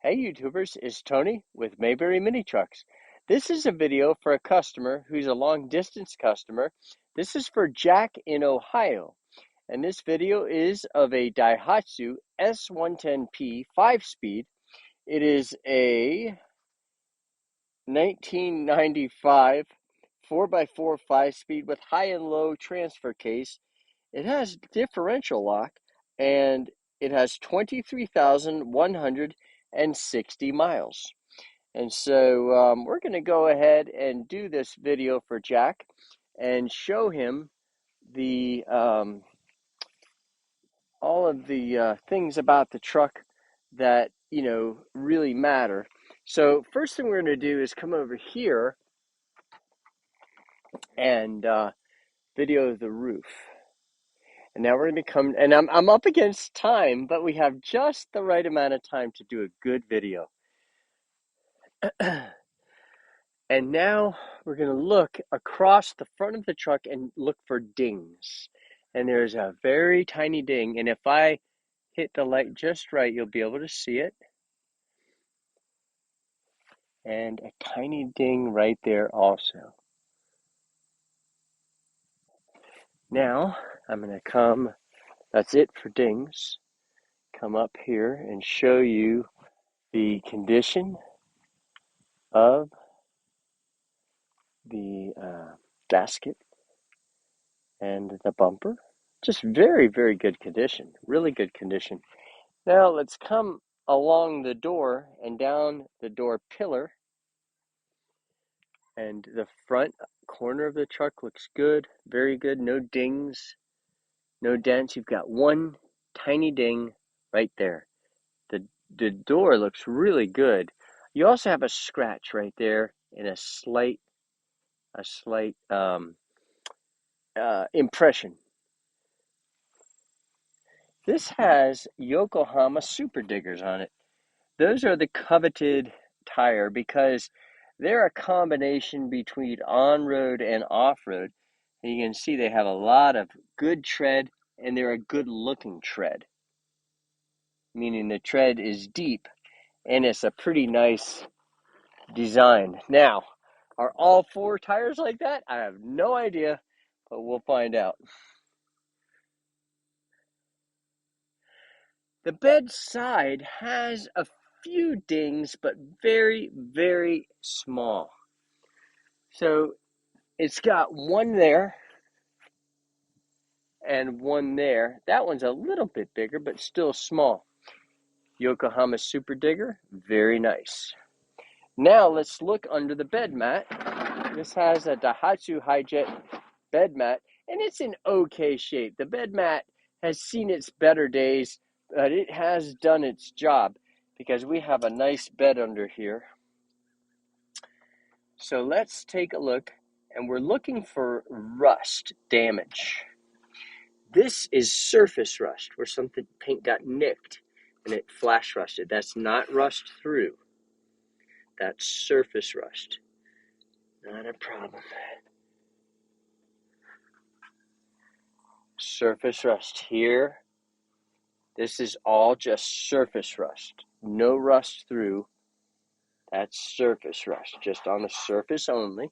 Hey YouTubers, it's Tony with Mayberry Mini Trucks. This is a video for a customer who's a long distance customer. This is for Jack in Ohio. And this video is of a Daihatsu S110P 5-speed. It is a 1995 4x4 5-speed with high and low transfer case. It has differential lock and it has 23,160 miles. And so we're going to go ahead and do this video for Jack and show him the all of the things about the truck that really matter. So first thing we're going to do is come over here and video the roof. And now we're going to come, and I'm up against time, but we have just the right amount of time to do a good video. And now we're going to look across the front of the truck and look for dings. And there's a very tiny ding, and if I hit the light just right, you'll be able to see it. And a tiny ding right there also. Now I'm going to come, that's it for dings, come up here and show you the condition of the gasket and the bumper. Just very, very good condition, really good condition. Now let's come along the door and down the door pillar, and the front corner of the truck looks good, very good, no dings, no dents. You've got one tiny ding right there. The door looks really good. You also have a scratch right there and a slight impression. This has Yokohama Super Diggers on it. Those are the coveted tire because they're a combination between on-road and off-road. And you can see they have a lot of good tread, and they're a good-looking tread, meaning the tread is deep, and it's a pretty nice design. Now, are all four tires like that? I have no idea, but we'll find out. The bed side has a few dings, but very, very small. So it's got one there and one there. That one's a little bit bigger, but still small. Yokohama Super Digger, very nice. Now let's look under the bed mat. This has a Daihatsu Hi-Jet bed mat, and it's in okay shape. The bed mat has seen its better days, but it has done its job because we have a nice bed under here. So let's take a look, and we're looking for rust damage. This is surface rust, where something paint got nicked and it flash rusted. That's not rust through. That's surface rust. Not a problem. Surface rust here. This is all just surface rust. No rust through. That's surface rust, just on the surface only.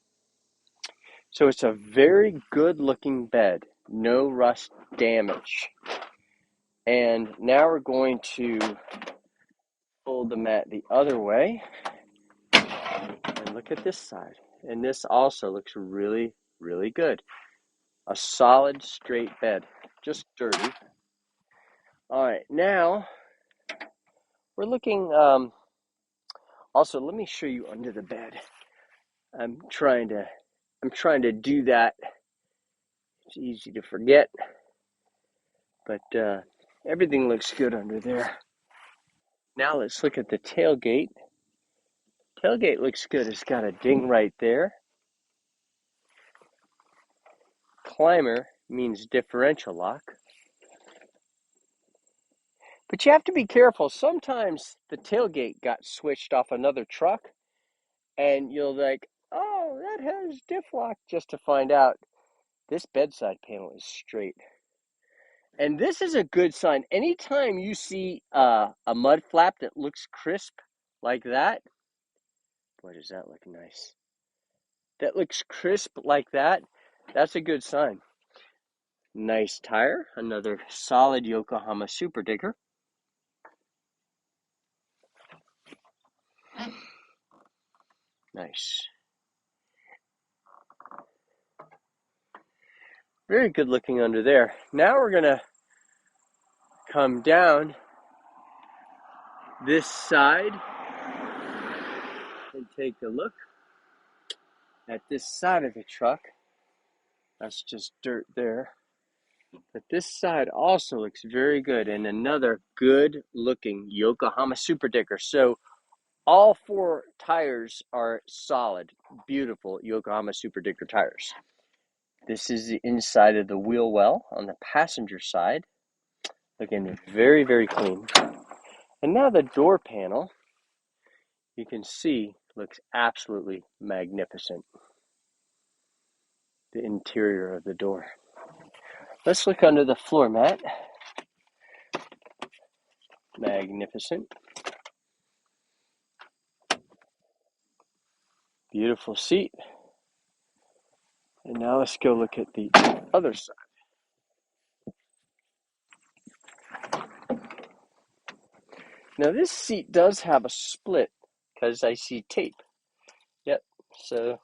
So it's a very good looking bed. No rust damage. And now we're going to fold the mat the other way. And look at this side. And this also looks really, really good. A solid, straight bed. Just dirty. All right, now we're looking. Also, let me show you under the bed. I'm trying to do that. It's easy to forget, but everything looks good under there. Now let's look at the tailgate. Tailgate looks good. It's got a ding right there. Climber means differential lock. But you have to be careful. Sometimes the tailgate got switched off another truck, and you'll like, oh, that has diff lock, just to find out this bedside panel is straight. And this is a good sign. Anytime you see a mud flap that looks crisp like that. Boy, does that look nice. That looks crisp like that. That's a good sign. Nice tire, another solid Yokohama Super Digger. Nice. Very good looking under there. Now we're going to come down this side and take a look at this side of the truck. That's just dirt there. But this side also looks very good, and another good looking Yokohama Super Digger. So all four tires are solid, beautiful Yokohama Super Digger tires. This is the inside of the wheel well on the passenger side. Looking very, very clean. And now the door panel, you can see, looks absolutely magnificent. The interior of the door. Let's look under the floor mat. Magnificent. Beautiful seat. And now let's go look at the other side. Now this seat does have a split because I see tape. Yep, so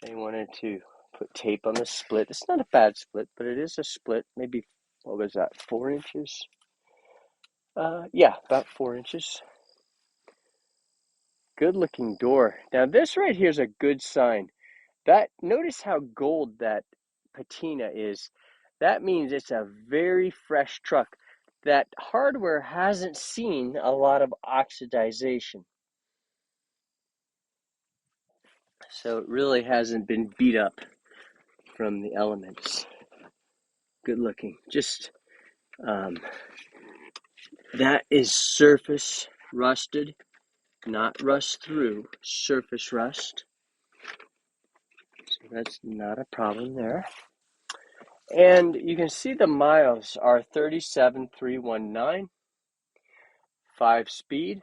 they wanted to put tape on the split. It's not a bad split, but it is a split. Maybe, what was that, 4 inches? Yeah, about 4 inches. Good looking door. Now this right here is a good sign. Notice how gold that patina is. That means it's a very fresh truck. That hardware hasn't seen a lot of oxidization. So it really hasn't been beat up from the elements. Good looking. Just, that is surface rusted, not rust through, surface rust. So that's not a problem there. And you can see the miles are 37,319, 5-speed,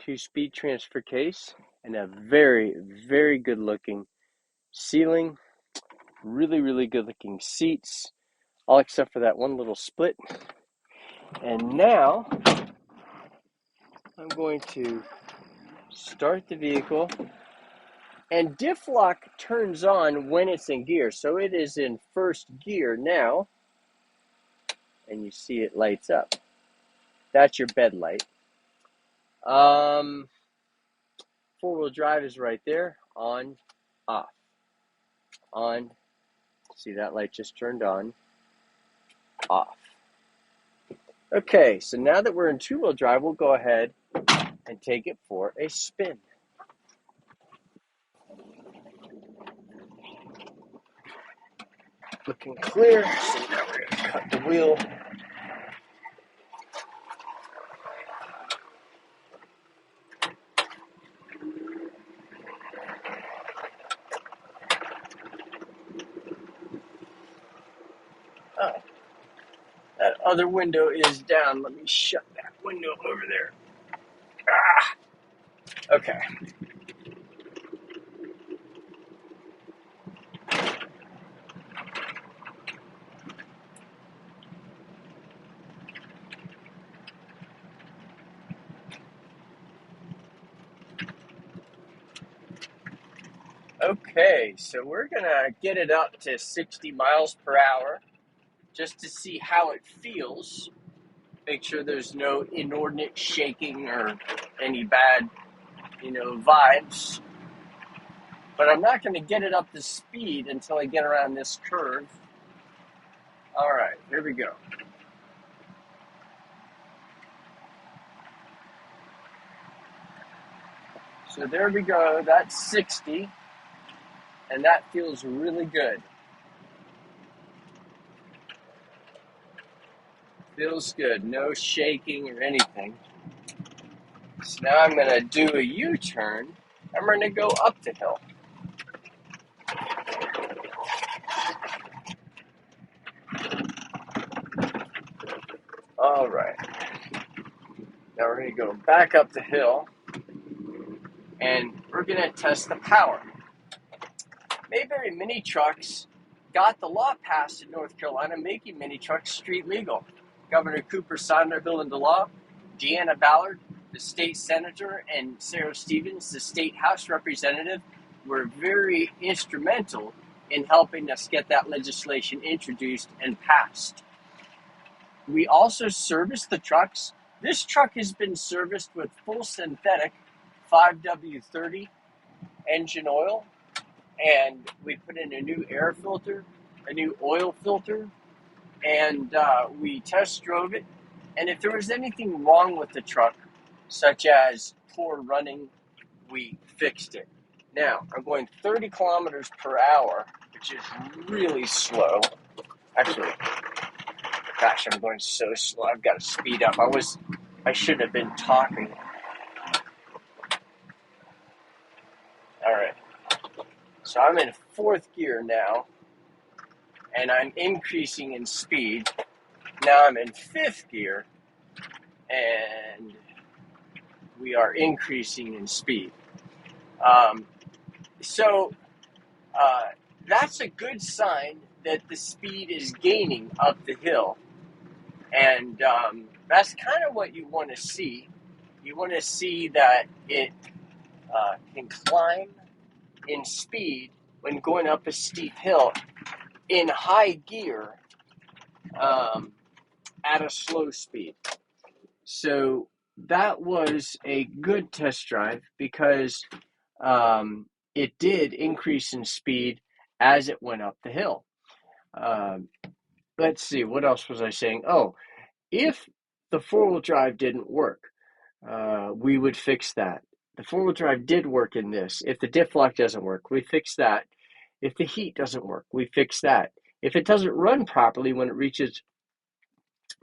2-speed transfer case, and a very, very good looking ceiling. Really, really good looking seats, all except for that one little split. And now I'm going to start the vehicle, and diff lock turns on when it's in gear. So it is in first gear now, and you see it lights up. That's your bed light. Four-wheel drive is right there. On, off. On. See, that light just turned on. Off. Okay, so now that we're in two-wheel drive, we'll go ahead and take it for a spin. Looking clear, so now we're going to cut the wheel. Oh, that other window is down. Let me shut that window over there. Okay. Okay, so we're going to get it up to 60 miles per hour just to see how it feels. Make sure there's no inordinate shaking or any bad, vibes. But I'm not going to get it up to speed until I get around this curve. All right, here we go. So there we go. That's 60, and that feels really good. Feels good. No shaking or anything. So now I'm going to do a U-turn. I'm going to go up the hill. All right. Now we're going to go back up the hill, and we're going to test the power. Mayberry mini trucks got the law passed in North Carolina, making mini trucks street legal. Governor Cooper signed their bill into law. Deanna Ballard, the state senator, and Sarah Stevens, the state House representative, were very instrumental in helping us get that legislation introduced and passed. We also service the trucks. This truck has been serviced with full synthetic 5W30 engine oil, and we put in a new air filter, a new oil filter, and we test drove it. And if there was anything wrong with the truck, such as poor running, we fixed it. Now, I'm going 30 kilometers per hour, which is really slow. Actually, gosh, I'm going so slow. I've got to speed up. I should have been talking. All right. So I'm in fourth gear now, and I'm increasing in speed. Now I'm in fifth gear, and we are increasing in speed. So that's a good sign that the speed is gaining up the hill. And that's kind of what you want to see. You want to see that it can climb in speed when going up a steep hill in high gear at a slow speed. So that was a good test drive because it did increase in speed as it went up the hill. Let's see, what else was I saying? Oh, if the four-wheel drive didn't work, we would fix that. The four-wheel drive did work in this. If the diff lock doesn't work, we fix that. If the heat doesn't work, we fix that. If it doesn't run properly when it reaches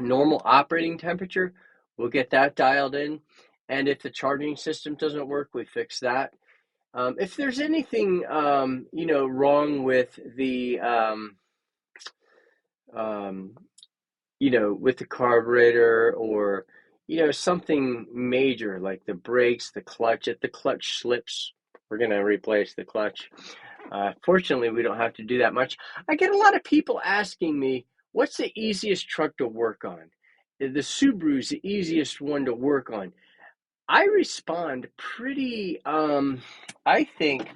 normal operating temperature, we'll get that dialed in. And if the charging system doesn't work, we fix that. If there's anything, wrong with the, with the carburetor or, something major like the brakes, the clutch, if the clutch slips, we're going to replace the clutch. Fortunately, we don't have to do that much. I get a lot of people asking me, what's the easiest truck to work on? The Subaru is the easiest one to work on. I respond I think,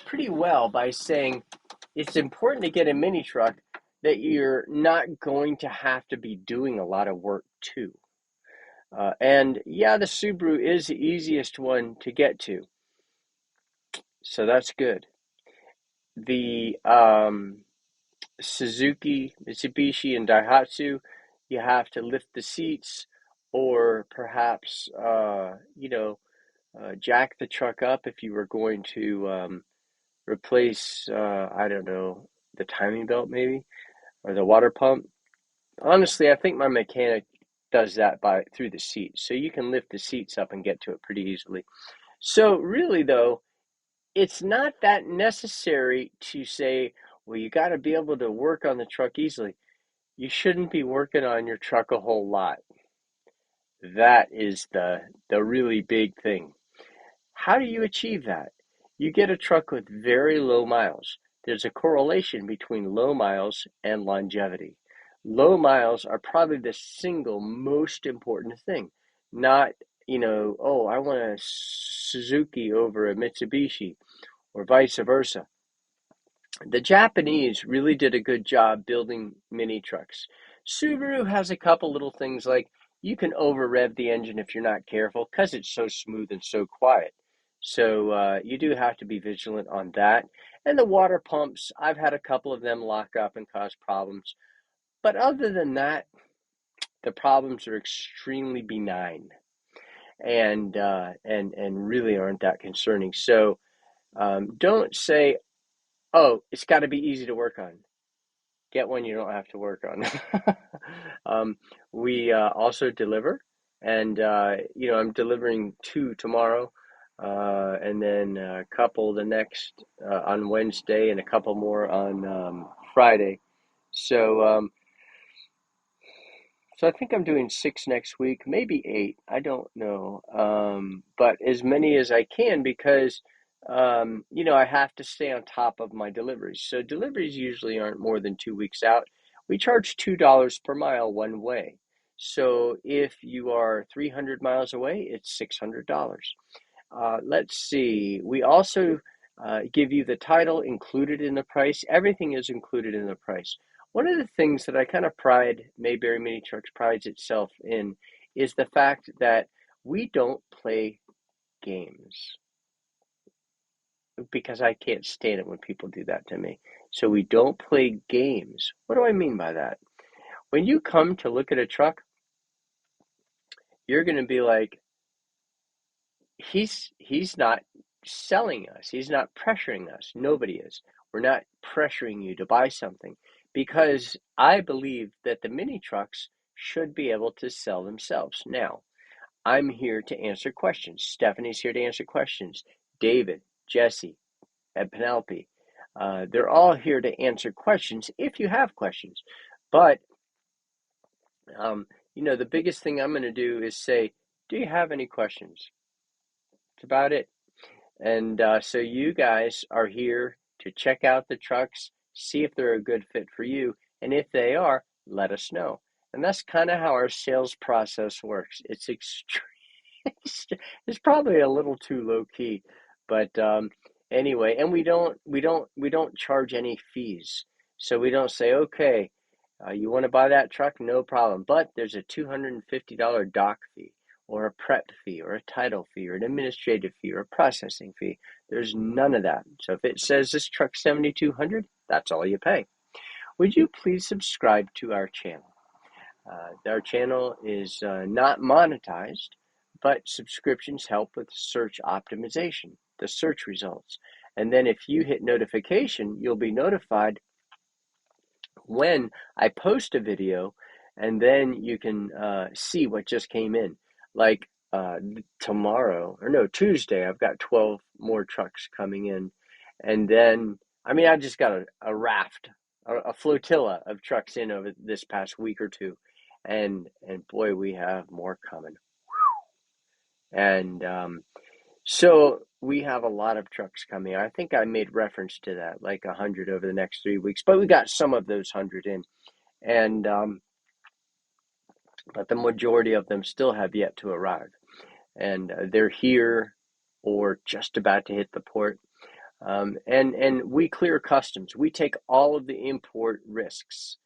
pretty well by saying it's important to get a mini truck that you're not going to have to be doing a lot of work to. And yeah, the Subaru is the easiest one to get to. So that's good. The Suzuki, Mitsubishi, and Daihatsu, you have to lift the seats or perhaps, jack the truck up if you were going to replace, I don't know, the timing belt maybe, or the water pump. Honestly, I think my mechanic does that through the seats. So you can lift the seats up and get to it pretty easily. So really though, it's not that necessary to say, well, you got to be able to work on the truck easily. You shouldn't be working on your truck a whole lot. That is the really big thing. How do you achieve that? You get a truck with very low miles. There's a correlation between low miles and longevity. Low miles are probably the single most important thing. Not, oh, I want a Suzuki over a Mitsubishi or vice versa. The Japanese really did a good job building mini trucks. Subaru has a couple little things like you can over rev the engine if you're not careful because it's so smooth and so quiet. So you do have to be vigilant on that. And the water pumps, I've had a couple of them lock up and cause problems. But other than that, the problems are extremely benign and really aren't that concerning. So don't say, oh, it's got to be easy to work on. Get one you don't have to work on. We also deliver, and I'm delivering 2 tomorrow, and then a couple the next on Wednesday, and a couple more on Friday. So So I think I'm doing 6 next week, maybe 8. I don't know. But as many as I can because, I have to stay on top of my deliveries. So deliveries usually aren't more than 2 weeks out. We charge $2 per mile one way. So if you are 300 miles away, it's $600. Let's see. We also give you the title included in the price. Everything is included in the price. One of the things that I kind of Mayberry Mini Trucks prides itself in is the fact that we don't play games because I can't stand it when people do that to me. So we don't play games. What do I mean by that? When you come to look at a truck, you're going to be like, he's not selling us. He's not pressuring us. Nobody is. We're not pressuring you to buy something because I believe that the mini trucks should be able to sell themselves. Now, I'm here to answer questions. Stephanie's here to answer questions. David, Jesse, and Penelope. They're all here to answer questions if you have questions. But, the biggest thing I'm going to do is say, do you have any questions? That's about it. And so you guys are here to check out the trucks, see if they're a good fit for you. And if they are, let us know. And that's kind of how our sales process works. It's extreme. It's probably a little too low key, but anyway, and we don't charge any fees. So we don't say, okay, you want to buy that truck? No problem. But there's a $250 dock fee, or a prep fee, or a title fee, or an administrative fee, or a processing fee. There's none of that. So if it says this truck's $7,200, that's all you pay. Would you please subscribe to our channel? Our channel is not monetized, but subscriptions help with search optimization, the search results. And then if you hit notification, you'll be notified when I post a video, and then you can see what just came in. Like Tuesday, I've got 12 more trucks coming in. And then, I just got a raft, a flotilla of trucks in over this past week or two. And boy, we have more coming. And so we have a lot of trucks coming. I think I made reference to that, like 100 over the next 3 weeks. But we got some of those 100 in. And but the majority of them still have yet to arrive, and they're here or just about to hit the port. And we clear customs. We take all of the import risks.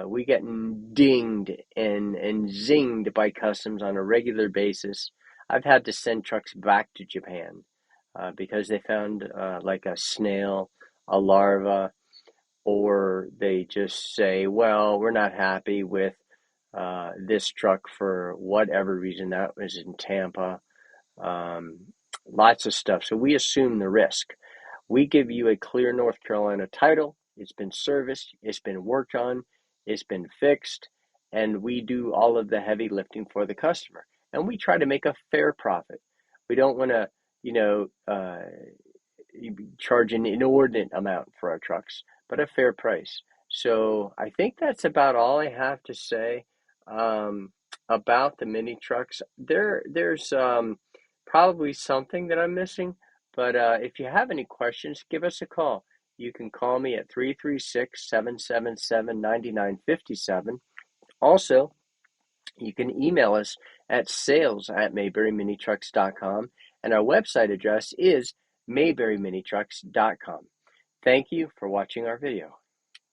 We get dinged and zinged by customs on a regular basis. I've had to send trucks back to Japan because they found like a snail, a larva, or they just say, well, we're not happy with this truck for whatever reason. That was in Tampa. Lots of stuff. So we assume the risk. We give you a clear North Carolina title. It's been serviced. It's been worked on. It's been fixed. And we do all of the heavy lifting for the customer. And we try to make a fair profit. We don't want to, charge an inordinate amount for our trucks, but a fair price. So I think that's about all I have to say about the mini trucks. There's probably something that I'm missing, but if you have any questions, give us a call. You can call me at 336-777-9957. Also, you can email us at sales@mayberryminitrucks.com, and our website address is mayberryminitrucks.com. Thank you for watching our video.